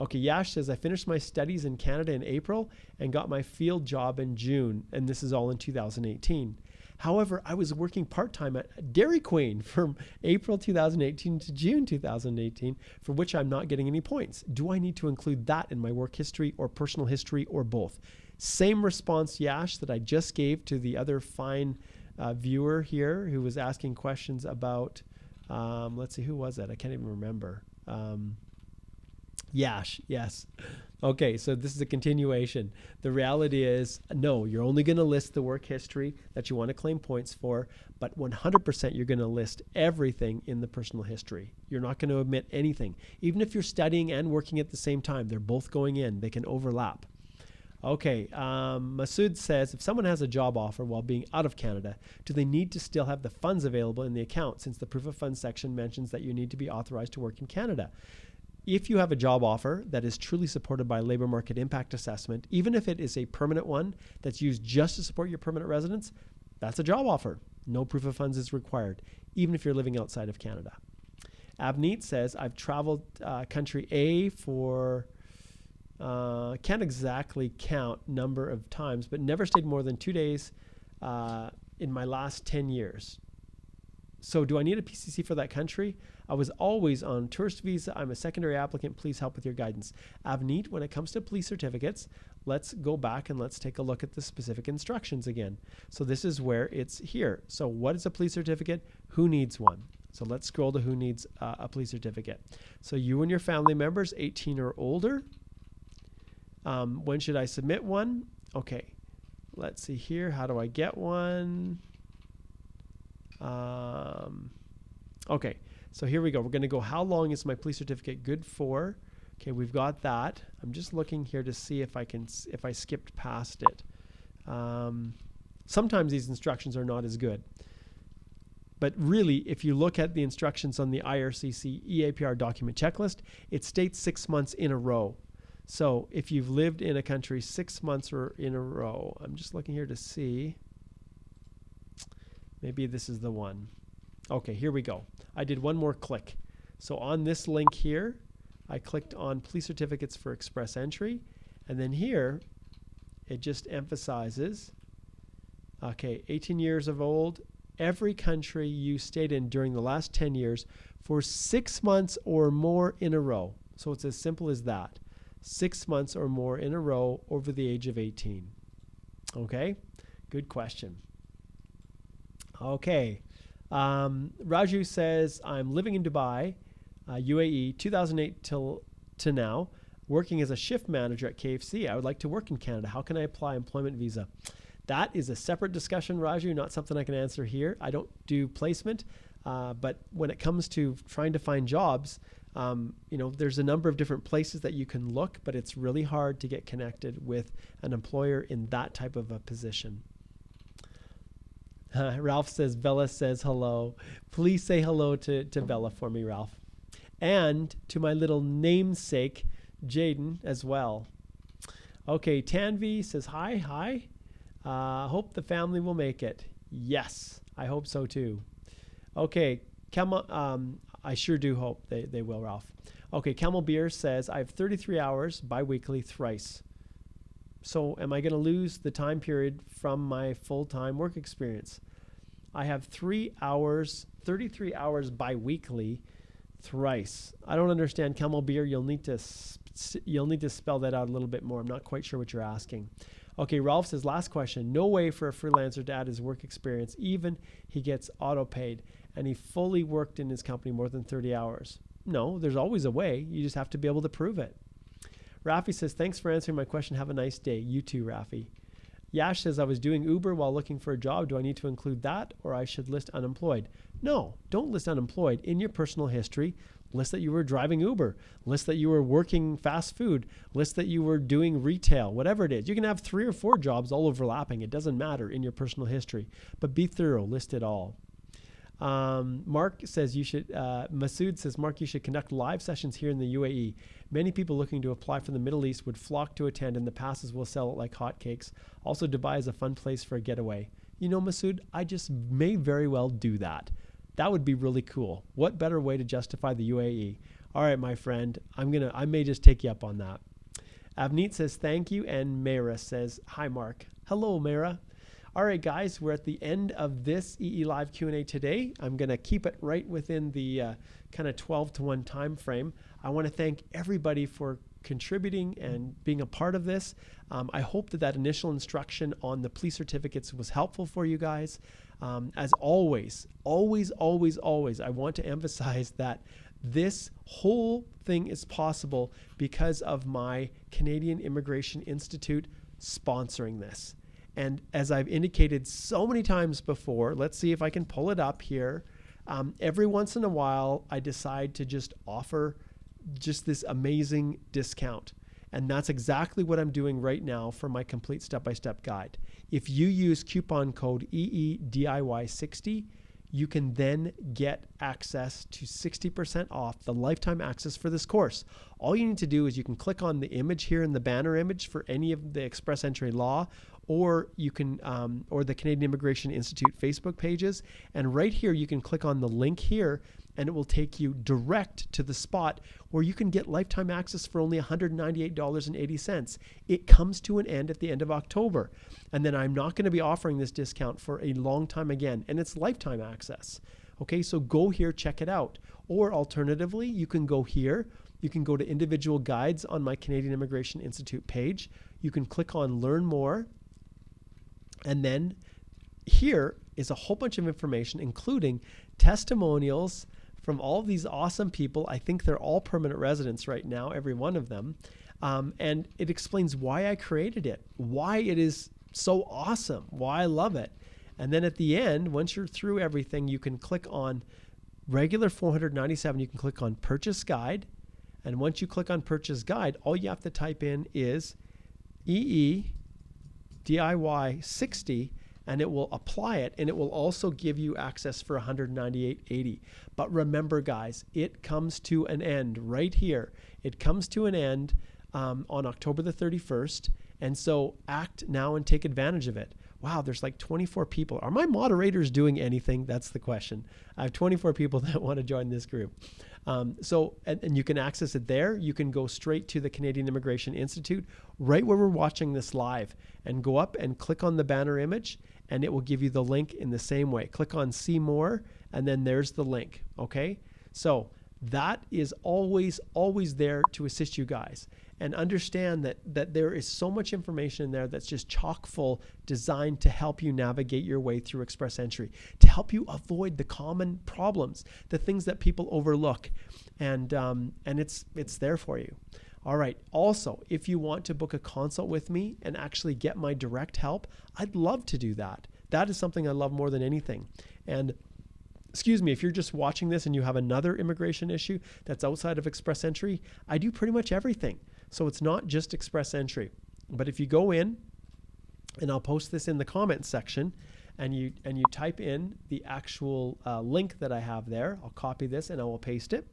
Okay, Yash says, I finished my studies in Canada in April and got my field job in June, and this is all in 2018. However, I was working part-time at Dairy Queen from April 2018 to June 2018, for which I'm not getting any points. Do I need to include that in my work history or personal history or both? Same response, Yash, that I just gave to the other fine viewer here who was asking questions about, let's see, who was that? I can't even remember. Yash, yes. Okay, so this is a continuation. The reality is, no, you're only going to list the work history that you want to claim points for, but 100% you're going to list everything in the personal history. You're not going to omit anything. Even if you're studying and working at the same time, they're both going in. They can overlap. Okay, Masood says, if someone has a job offer while being out of Canada, do they need to still have the funds available in the account, since the proof of funds section mentions that you need to be authorized to work in Canada? If you have a job offer that is truly supported by a labor market impact assessment, even if it is a permanent one that's used just to support your permanent residence, that's a job offer. No proof of funds is required, even if you're living outside of Canada. Avneet says, I've traveled country A for... can't exactly count number of times, but never stayed more than 2 days in my last 10 years. So do I need a PCC for that country? I was always on tourist visa. I'm a secondary applicant. Please help with your guidance. Avneet, when it comes to police certificates, let's go back and let's take a look at the specific instructions again. So this is where it's here. So what is a police certificate? Who needs one? So let's scroll to who needs a police certificate. So you and your family members, 18 or older. When should I submit one? Okay, let's see here. How do I get one? Okay, so here we go. We're going to go, how long is my police certificate good for? Okay, we've got that. I'm just looking here to see if I skipped past it. Sometimes these instructions are not as good. But really, if you look at the instructions on the IRCC EAPR document checklist, it states 6 months in a row. So if you've lived in a country 6 months or in a row, I'm just looking here to see. Maybe this is the one. Okay, here we go. I did one more click. So on this link here, I clicked on police certificates for express entry. And then here, it just emphasizes, okay, 18 years of old, every country you stayed in during the last 10 years for 6 months or more in a row. So it's as simple as that. 6 months or more in a row over the age of 18. Okay, good question. Okay, Raju says, I'm living in Dubai, UAE, 2008 to now, working as a shift manager at KFC. I would like to work in Canada. How can I apply employment visa? That is a separate discussion, Raju, not something I can answer here. I don't do placement, but when it comes to trying to find jobs, there's a number of different places that you can look, but it's really hard to get connected with an employer in that type of a position. Ralph says, Bella says hello. Please say hello to Bella for me, Ralph. And to my little namesake, Jaden, as well. Okay, Tanvi says, hi. Hope the family will make it. Yes, I hope so too. Okay, I sure do hope they will, Ralph. Okay, Camel Beer says, I have 33 hours bi-weekly thrice. So am I going to lose the time period from my full-time work experience? I have 33 hours bi-weekly thrice. I don't understand, Camel Beer. You'll need to spell that out a little bit more. I'm not quite sure what you're asking. Okay, Ralph says, last question. No way for a freelancer to add his work experience, even he gets auto-paid, and he fully worked in his company more than 30 hours. No, there's always a way. You just have to be able to prove it. Rafi says, thanks for answering my question. Have a nice day. You too, Rafi. Yash says, I was doing Uber while looking for a job. Do I need to include that, or I should list unemployed? No, don't list unemployed. In your personal history, list that you were driving Uber, list that you were working fast food, list that you were doing retail, whatever it is. You can have 3 or 4 jobs all overlapping. It doesn't matter in your personal history, but be thorough, list it all. Mark says Masood says, Mark, you should conduct live sessions here in the UAE. Many people looking to apply from the Middle East would flock to attend, and the passes will sell it like hotcakes. Also, Dubai is a fun place for a getaway. You know, Masood, I just may very well do that. That would be really cool. What better way to justify the UAE? All right, my friend, I may just take you up on that. Avneet says, thank you. And Mayra says, hi, Mark. Hello, Mayra. All right, guys, we're at the end of this EE Live Q&A today. I'm going to keep it right within the kind of 12 to 1 time frame. I want to thank everybody for contributing and being a part of this. I hope that initial instruction on the police certificates was helpful for you guys. As always, I want to emphasize that this whole thing is possible because of my Canadian Immigration Institute sponsoring this. And as I've indicated so many times before, let's see if I can pull it up here. Every once in a while, I decide to just offer just this amazing discount. And that's exactly what I'm doing right now for my complete step-by-step guide. If you use coupon code EEDIY60, you can then get access to 60% off the lifetime access for this course. All you need to do is you can click on the image here in the banner image for any of the Express Entry Law, or you can, or the Canadian Immigration Institute Facebook pages. And right here, you can click on the link here, and it will take you direct to the spot where you can get lifetime access for only $198.80. It comes to an end at the end of October. And then I'm not going to be offering this discount for a long time again, and it's lifetime access. Okay, so go here, check it out. Or alternatively, you can go here. You can go to individual guides on my Canadian Immigration Institute page. You can click on Learn More. And then here is a whole bunch of information, including testimonials from all of these awesome people. I think they're all permanent residents right now, every one of them. And it explains why I created it, why it is so awesome, why I love it. And then at the end, once you're through everything, you can click on regular $497. You can click on Purchase Guide. And once you click on Purchase Guide, all you have to type in is EEDIY60, and it will apply it, and it will also give you access for $198.80. But remember, guys, it comes to an end right here. It comes to an end on October the 31st, and so act now and take advantage of it. Wow, there's like 24 people. Are my moderators doing anything? That's the question. I have 24 people that want to join this group. And you can access it there. You can go straight to the Canadian Immigration Institute, right where we're watching this live, and go up and click on the banner image, and it will give you the link in the same way. Click on See More, and then there's the link, okay? So that is always there to assist you guys. And understand that there is so much information in there that's just chock full, designed to help you navigate your way through Express Entry, to help you avoid the common problems, the things that people overlook, and it's there for you. All right. Also, if you want to book a consult with me and actually get my direct help, I'd love to do that. That is something I love more than anything. And excuse me, if you're just watching this and you have another immigration issue that's outside of Express Entry, I do pretty much everything. So it's not just Express Entry. But if you go in, and I'll post this in the comments section, and you type in the actual link that I have there. I'll copy this and I will paste it.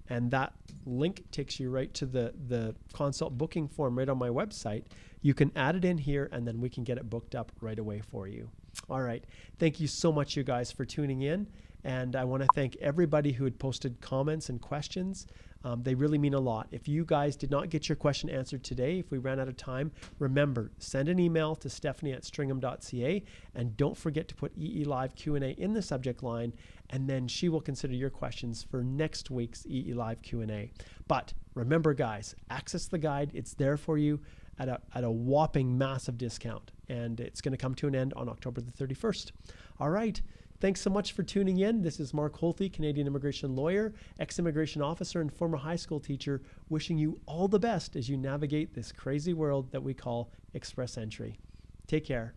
And that link takes you right to the consult booking form right on my website. You can add it in here, and then we can get it booked up right away for you. All right. Thank you so much, you guys, for tuning in. And I want to thank everybody who had posted comments and questions. They really mean a lot. If you guys did not get your question answered today, if we ran out of time, remember, send an email to Stephanie@stringham.ca, and don't forget to put EE Live Q&A in the subject line, and then she will consider your questions for next week's EE Live Q&A. But remember, guys, access the guide. It's there for you at a whopping massive discount, and it's going to come to an end on October the 31st. All right. Thanks so much for tuning in. This is Mark Holthe, Canadian immigration lawyer, ex-immigration officer, and former high school teacher, wishing you all the best as you navigate this crazy world that we call Express Entry. Take care.